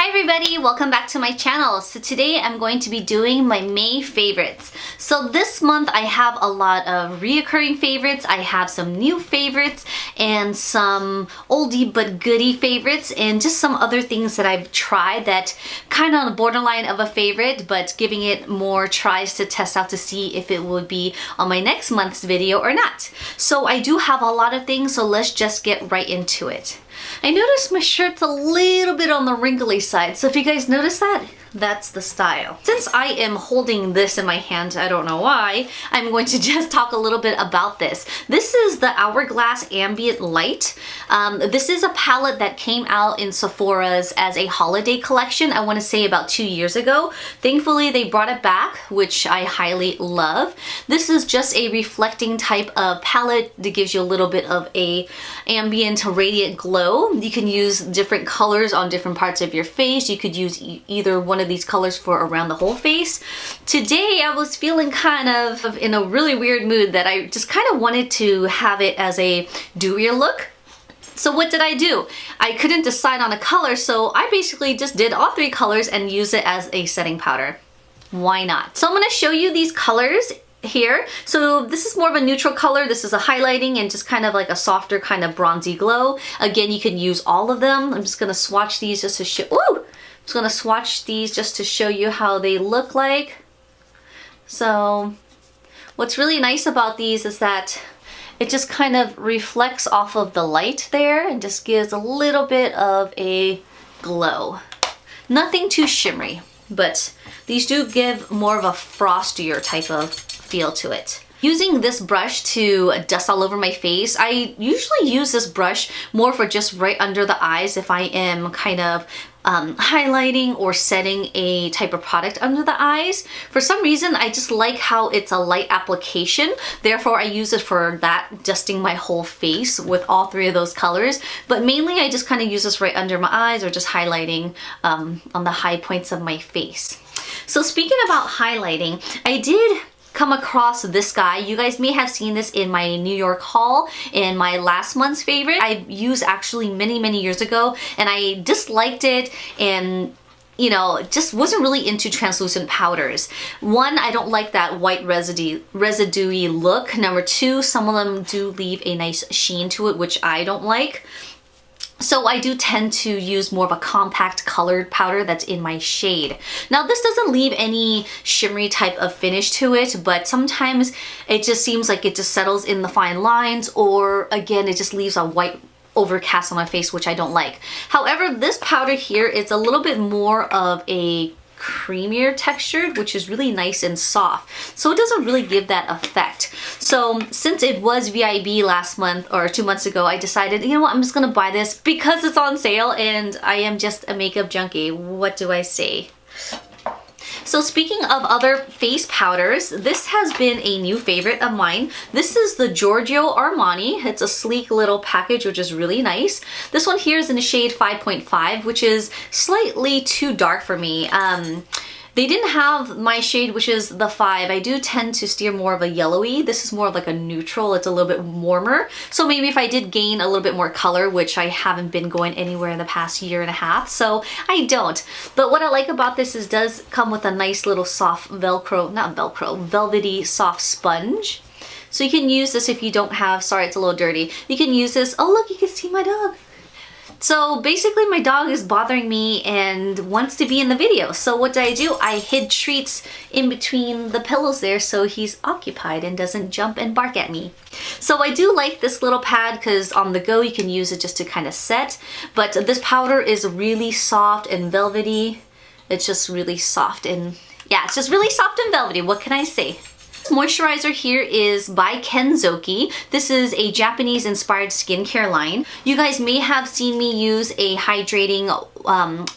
Hi everybody, welcome back to my channel. So today I'm going to be doing my May favorites. So this month I have a lot of reoccurring favorites, I have some new favorites, and some oldie but goodie favorites, and just some other things that I've tried that kind of on the borderline of a favorite, but giving it more tries to test out to see if it would be on my next month's video or not. So I do have a lot of things, so let's just get right into it. I noticed my shirt's a little bit on the wrinkly side, so if you guys notice that, that's the style. Since I am holding this in my hand, I don't know why, I'm going to just talk a little bit about this. This is the Hourglass Ambient Light. This is a palette that came out in Sephora's as a holiday collection, I want to say about 2 years ago. Thankfully they brought it back, which I highly love. This is just a reflecting type of palette that gives you a little bit of a ambient radiant glow. You can use different colors on different parts of your face. You could use either one of these colors for around the whole face. Today I was feeling kind of in a really weird mood that I just kind of wanted to have it as a dewier look. So what did I do? I couldn't decide on a color, so I basically just did all three colors and used it as a setting powder. Why not? So I'm going to show you these colors here. So this is more of a neutral color. This is a highlighting and just kind of like a softer kind of bronzy glow. Again, you can use all of them. I'm just going to swatch these just to show. Ooh! I'm just going to swatch these just to show you how they look like. So what's really nice about these is that it just kind of reflects off of the light there and just gives a little bit of a glow. Nothing too shimmery, but these do give more of a frostier type of feel to it. Using this brush to dust all over my face, I usually use this brush more for just right under the eyes if I am kind of highlighting or setting a type of product under the eyes. For some reason, I just like how it's a light application. Therefore, I use it for that, dusting my whole face with all three of those colors. But mainly, I just kind of use this right under my eyes or just highlighting on the high points of my face. So speaking about highlighting, I did come across this guy. You guys may have seen this in my New York haul in my last month's favorite. I used actually many years ago, and I disliked it and just wasn't really into translucent powders. One, I don't like that white residue-y look. Number two, some of them do leave a nice sheen to it, which I don't like. So I do tend to use more of a compact colored powder that's in my shade. Now this doesn't leave any shimmery type of finish to it, but sometimes it just seems like it just settles in the fine lines, or again, it just leaves a white overcast on my face, which I don't like. However, this powder here is a little bit more of a creamier textured, which is really nice and soft. So it doesn't really give that effect. So since it was VIB last month or 2 months ago, I decided, you know what, I'm just gonna buy this because it's on sale and I am just a makeup junkie. What do I say? So speaking of other face powders, this has been a new favorite of mine. This is the Giorgio Armani. It's a sleek little package, which is really nice. This one here is in the shade 5.5, which is slightly too dark for me. They didn't have my shade, which is the 5. I do tend to steer more of a yellowy. This is more of like a neutral. It's a little bit warmer. So maybe if I did gain a little bit more color, which I haven't been going anywhere in the past year and a half, so I don't. But what I like about this is it does come with a nice little soft velvety soft sponge. So you can use this if you don't have, sorry, it's a little dirty. You can use this, oh look, you can see my dog. So basically my dog is bothering me and wants to be in the video. So what do? I hid treats in between the pillows there so he's occupied and doesn't jump and bark at me. So I do like this little pad because on the go you can use it just to kind of set. But this powder is really soft and velvety. It's just really soft and yeah, it's just really soft and velvety. What can I say? Moisturizer here is by Kenzoki. This is a Japanese inspired skincare line. You guys may have seen me use a hydrating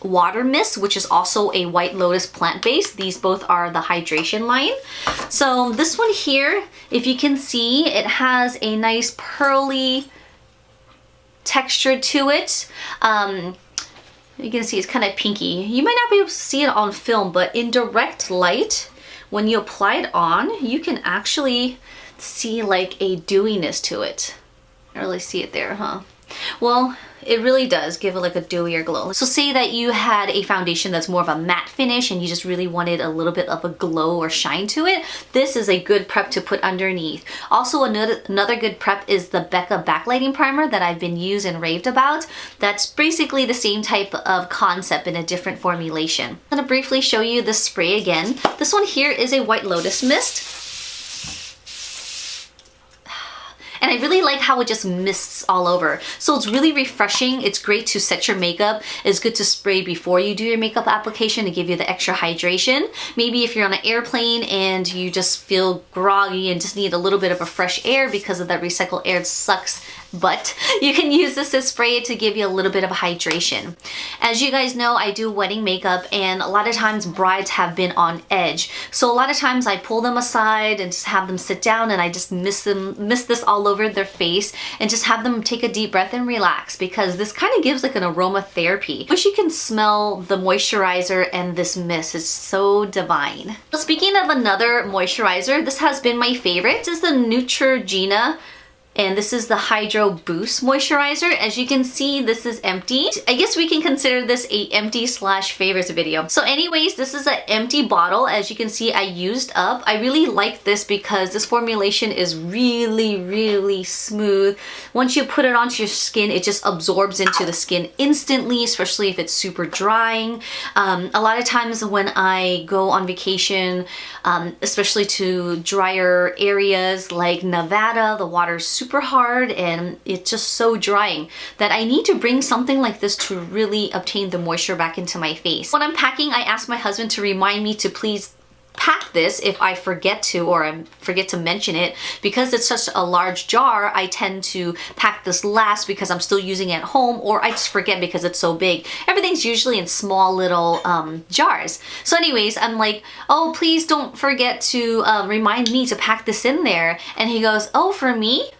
water mist, which is also a White Lotus plant-based. These both are the hydration line. So this one here, if you can see, it has a nice pearly texture to it. You can see it's kind of pinky. You might not be able to see it on film, but in direct light, when you apply it on, you can actually see like a dewiness to it. I really see it there, huh? Well, it really does give it like a dewier glow. So say that you had a foundation that's more of a matte finish and you just really wanted a little bit of a glow or shine to it, this is a good prep to put underneath. Also, another good prep is the Becca backlighting primer that I've been used and raved about. That's basically the same type of concept in a different formulation. I'm gonna briefly show you the spray again. This one here is a White Lotus mist. And I really like how it just mists all over. So it's really refreshing. It's great to set your makeup. It's good to spray before you do your makeup application to give you the extra hydration. Maybe if you're on an airplane and you just feel groggy and just need a little bit of a fresh air because of that recycled air sucks, but you can use this to spray it to give you a little bit of hydration. As you guys know, I do wedding makeup and a lot of times brides have been on edge. So a lot of times I pull them aside and just have them sit down and I just mist this all over their face and just have them take a deep breath and relax, because this kind of gives like an aromatherapy. Wish you can smell the moisturizer and this mist is so divine. So speaking of another moisturizer, this has been my favorite. This is the Neutrogena. And this is the Hydro Boost Moisturizer. As you can see, this is empty. I guess we can consider this a empty slash favorites video. So anyways, this is an empty bottle. As you can see, I used up. I really like this because this formulation is really, really smooth. Once you put it onto your skin, it just absorbs into the skin instantly, especially if it's super drying. A lot of times when I go on vacation, especially to drier areas like Nevada, the water's super hard and it's just so drying that I need to bring something like this to really obtain the moisture back into my face. When I'm packing, I ask my husband to remind me to please pack this if I forget to, or I forget to mention it. Because it's such a large jar, I tend to pack this last because I'm still using it at home, or I just forget because it's so big. Everything's usually in small little jars. So anyways, I'm like, oh, please don't forget to remind me to pack this in there. And he goes, oh, for me?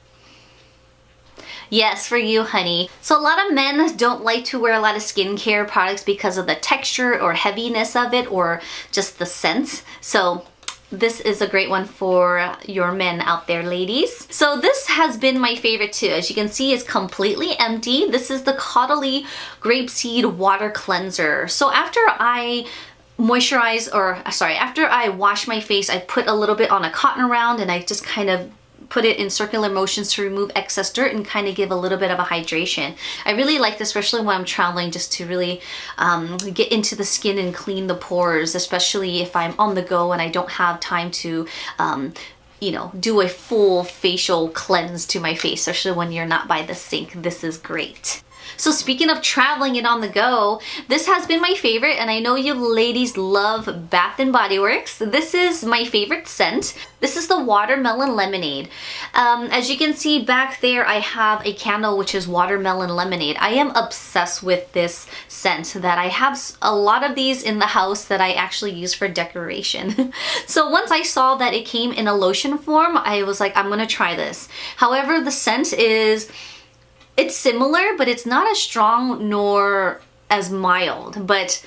Yes, for you, honey. So a lot of men don't like to wear a lot of skincare products because of the texture or heaviness of it, or just the scent. So this is a great one for your men out there, ladies. So this has been my favorite too. As you can see, it's completely empty. This is the Caudalie Grapeseed Water Cleanser. So after I after I wash my face, I put a little bit on a cotton round and I just kind of put it in circular motions to remove excess dirt and kind of give a little bit of a hydration. I really like this, especially when I'm traveling, just to really get into the skin and clean the pores, especially if I'm on the go and I don't have time to you know, do a full facial cleanse to my face, especially when you're not by the sink. This is great. So speaking of traveling and on the go, this has been my favorite, and I know you ladies love Bath & Body Works. This is my favorite scent. This is the Watermelon Lemonade. As you can see back there, I have a candle which is Watermelon Lemonade. I am obsessed with this scent, that I have a lot of these in the house that I actually use for decoration. So once I saw that it came in a lotion form, I was like, I'm gonna try this. However, the scent is, it's similar, but it's not as strong nor as mild. But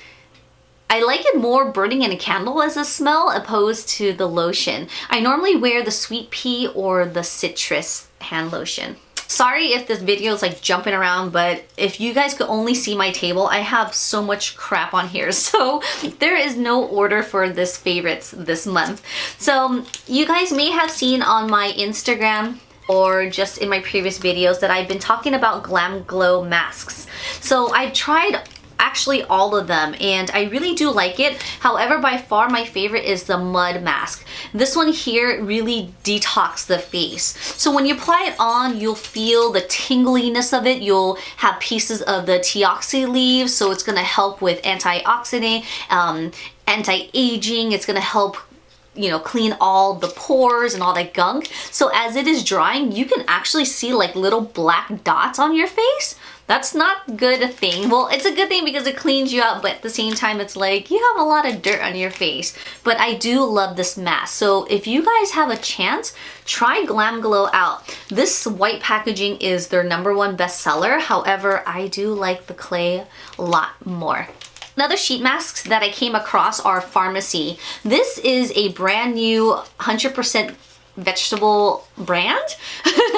I like it more burning in a candle as a smell opposed to the lotion. I normally wear the sweet pea or the citrus hand lotion. Sorry if this video is like jumping around, but if you guys could only see my table, I have so much crap on here. So there is no order for this favorites this month. So you guys may have seen on my Instagram or just in my previous videos that I've been talking about Glam Glow masks. So I've tried actually all of them and I really do like it. However, by far my favorite is the mud mask. This one here really detox the face. So when you apply it on, you'll feel the tingliness of it. You'll have pieces of the teoxy leaves, so it's gonna help with antioxidant, anti-aging. It's gonna help, you know, clean all the pores and all that gunk. So as it is drying, you can actually see like little black dots on your face. That's not a good thing. Well, it's a good thing because it cleans you out, but at the same time, it's like you have a lot of dirt on your face. But I do love this mask. So if you guys have a chance, try Glam Glow out. This white packaging is their #1 bestseller. However, I do like the clay a lot more. Another sheet masks that I came across are Farmacy. This is a brand new 100% vegetable brand.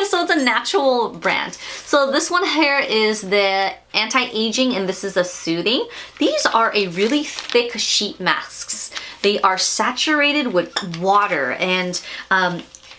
So it's a natural brand. So this one here is the anti-aging, and this is a soothing. These are a really thick sheet masks. They are saturated with water, and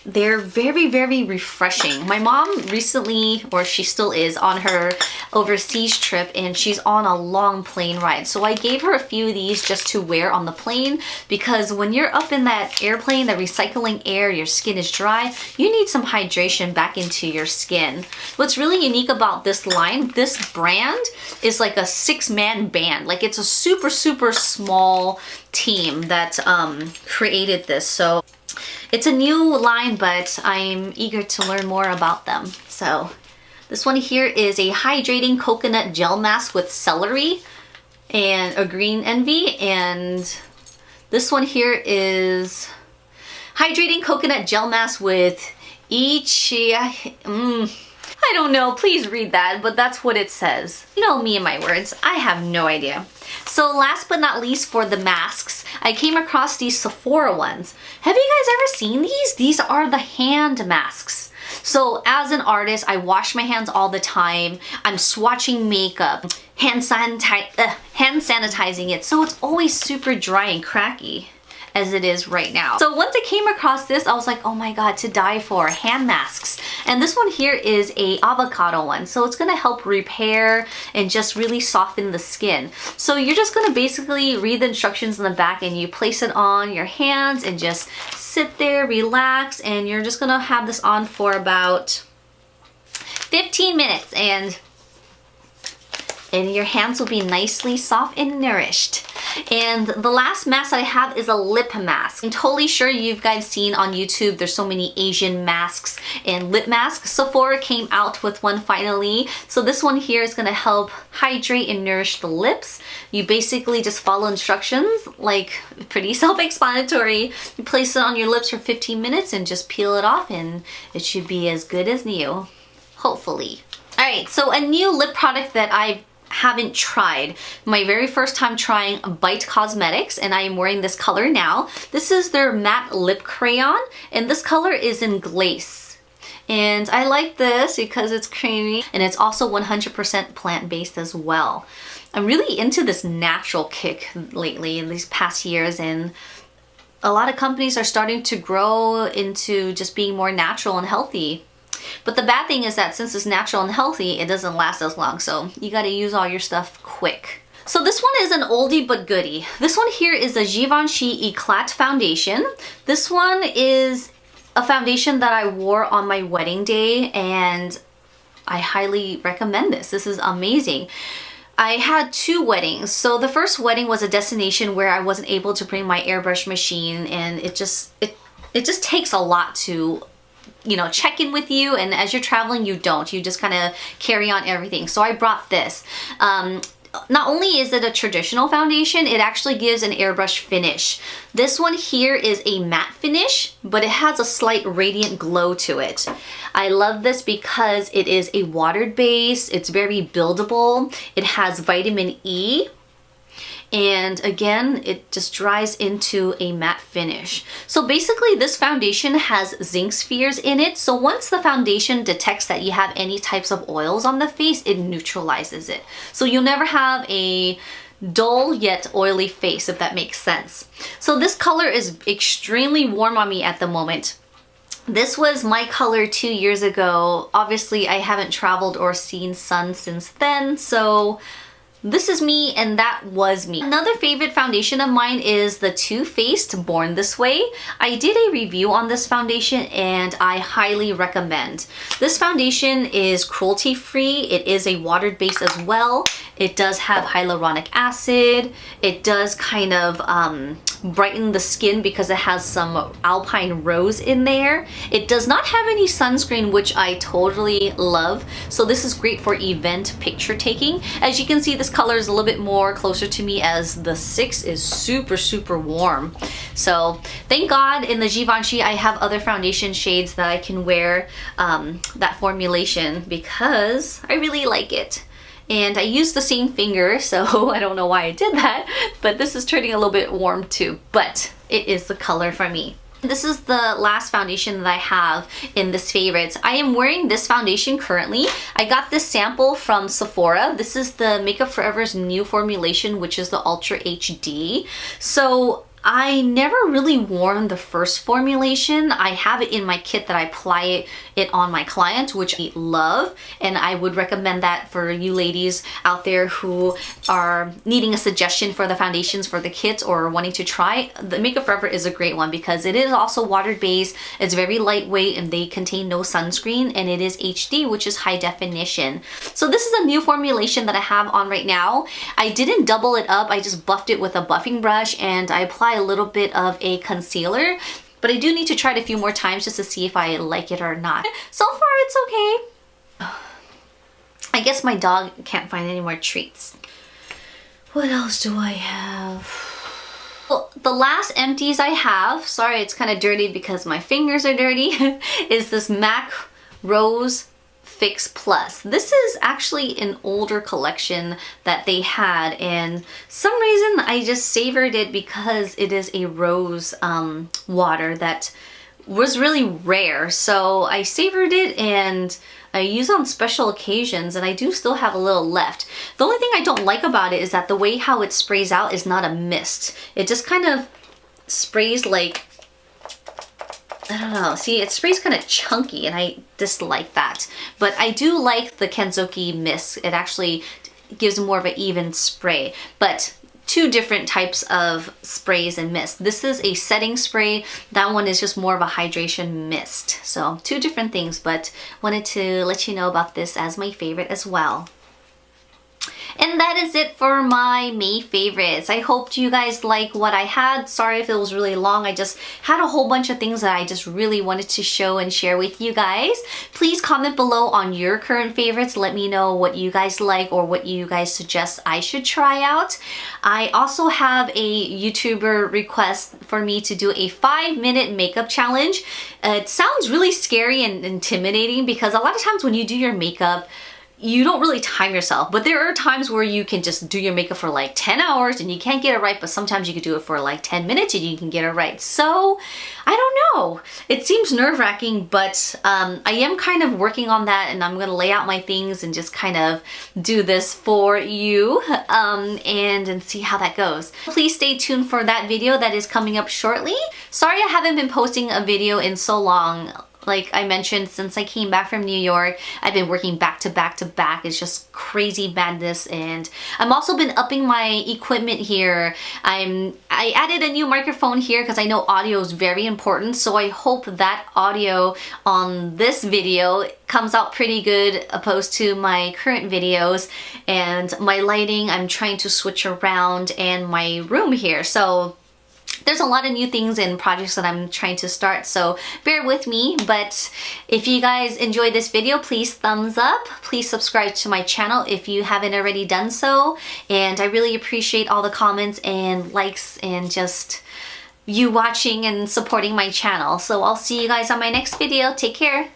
they're very, very refreshing. My mom recently, or she still is, on her overseas trip, and she's on a long plane ride. So I gave her a few of these just to wear on the plane, because when you're up in that airplane, the recycling air, your skin is dry, you need some hydration back into your skin. What's really unique about this line, this brand is like a 6-man band. Like, it's a super, super small team that created this. So it's a new line, but I'm eager to learn more about them. So this one here is a hydrating coconut gel mask with celery and a green envy. And this one here is hydrating coconut gel mask with I don't know, please read that, but that's what it says. You know me and my words, I have no idea. So last but not least, for the masks, I came across these Sephora ones. Have you guys ever seen these? These are the hand masks. So as an artist, I wash my hands all the time. I'm swatching makeup, hand sanitizing it, so it's always super dry and cracky, as it is right now. So once I came across this, I was like, oh my god, to die for, hand masks. And this one here is a avocado one, so it's gonna help repair and just really soften the skin. So you're just gonna basically read the instructions in the back, and you place it on your hands and just sit there, relax, and you're just gonna have this on for about 15 minutes, and your hands will be nicely soft and nourished. And the last mask that I have is a lip mask. I'm totally sure you guys seen on YouTube, there's so many Asian masks and lip masks. Sephora came out with one finally. So this one here is gonna help hydrate and nourish the lips. You basically just follow instructions, like pretty self-explanatory. You place it on your lips for 15 minutes and just peel it off, and it should be as good as new, hopefully. All right, so a new lip product that I haven't tried. My very first time trying Bite Cosmetics, and I am wearing this color now. This is their matte lip crayon, and this color is in Glace. And I like this because it's creamy, and it's also 100% plant-based as well. I'm really into this natural kick lately in these past years, and a lot of companies are starting to grow into just being more natural and healthy. But the bad thing is that since it's natural and healthy, it doesn't last as long, so you gotta use all your stuff quick. So this one is an oldie but goodie. This one here is a Givenchy Eclat foundation. This one is a foundation that I wore on my wedding day, and I highly recommend this. This is amazing. I had 2 weddings. So the first wedding was a destination where I wasn't able to bring my airbrush machine, and it just takes a lot to, you know, check in with you, and as you're traveling, you just kind of carry on everything. So I brought this. Not only is it a traditional foundation, it actually gives an airbrush finish. This one here is a matte finish, but it has a slight radiant glow to it. I love this because it is a watered base, it's very buildable, it has vitamin E, and again, it just dries into a matte finish. So basically this foundation has zinc spheres in it, so once the foundation detects that you have any types of oils on the face, it neutralizes it. So you'll never have a dull yet oily face, if that makes sense. So this color is extremely warm on me at the moment. This was my color 2 years ago. Obviously, I haven't traveled or seen sun since then, so this is me, and that was me. Another favorite foundation of mine is the Too Faced Born This Way. I did a review on this foundation, and I highly recommend. This foundation is cruelty-free. It is a watered base as well. It does have hyaluronic acid. It does kind of brighten the skin because it has some alpine rose in there. It does not have any sunscreen, which I totally love. So this is great for event picture taking. As you can see, this color is a little bit more closer to me, as the 6 is super, super warm. So thank God in the Givenchy I have other foundation shades that I can wear that formulation, because I really like it. And I used the same finger, so I don't know why I did that, but this is turning a little bit warm too, but it is the color for me. This is the last foundation that I have in this favorites. I am wearing this foundation currently. I got this sample from Sephora. This is the Makeup Forever's new formulation, which is the Ultra HD. So I never really worn the first formulation. I have it in my kit that I apply it on my clients, which I love, and I would recommend that for you ladies out there who are needing a suggestion for the foundations for the kits or wanting to try. The Makeup Forever is a great one because it is also water-based, it's very lightweight, and they contain no sunscreen, and it is HD, which is high definition. So this is a new formulation that I have on right now. I didn't double it up, I just buffed it with a buffing brush, and I applied a little bit of a concealer, but I do need to try it a few more times just to see if I like it or not. So far it's okay. I guess my dog can't find any more treats. What else do I have? Well, the last empties I have, sorry it's kind of dirty because my fingers are dirty, is this MAC Rose Fix Plus. This is actually an older collection that they had, and some reason I just savored it because it is a rose water that was really rare. So I savored it and I use it on special occasions, and I do still have a little left. The only thing I don't like about it is that the way how it sprays out is not a mist. It just kind of sprays like, I don't know, see, it sprays kind of chunky and I dislike that. But I do like the Kenzoki mist. It actually gives more of an even spray. But two different types of sprays and mist. This is a setting spray. That one is just more of a hydration mist. So two different things, but wanted to let you know about this as my favorite as well. And that is it for my May favorites. I hope you guys like what I had. Sorry if it was really long. I just had a whole bunch of things that I just really wanted to show and share with you guys. Please comment below on your current favorites. Let me know what you guys like or what you guys suggest I should try out. I also have a YouTuber request for me to do a 5-minute makeup challenge. It sounds really scary and intimidating because a lot of times when you do your makeup, you don't really time yourself, but there are times where you can just do your makeup for like 10 hours and you can't get it right, but sometimes you can do it for like 10 minutes and you can get it right. So I don't know. It seems nerve-wracking, but I am kind of working on that, and I'm gonna lay out my things and just kind of do this for you and see how that goes. Please stay tuned for that video that is coming up shortly. Sorry I haven't been posting a video in so long. Like I mentioned, since I came back from New York, I've been working back to back to back. It's just crazy madness, and I've also been upping my equipment here. I added a new microphone here because I know audio is very important, so I hope that audio on this video comes out pretty good opposed to my current videos. And my lighting, I'm trying to switch around, and my room here. So there's a lot of new things and projects that I'm trying to start, so bear with me. But if you guys enjoyed this video, please thumbs up. Please subscribe to my channel if you haven't already done so. And I really appreciate all the comments and likes and just you watching and supporting my channel. So I'll see you guys on my next video. Take care.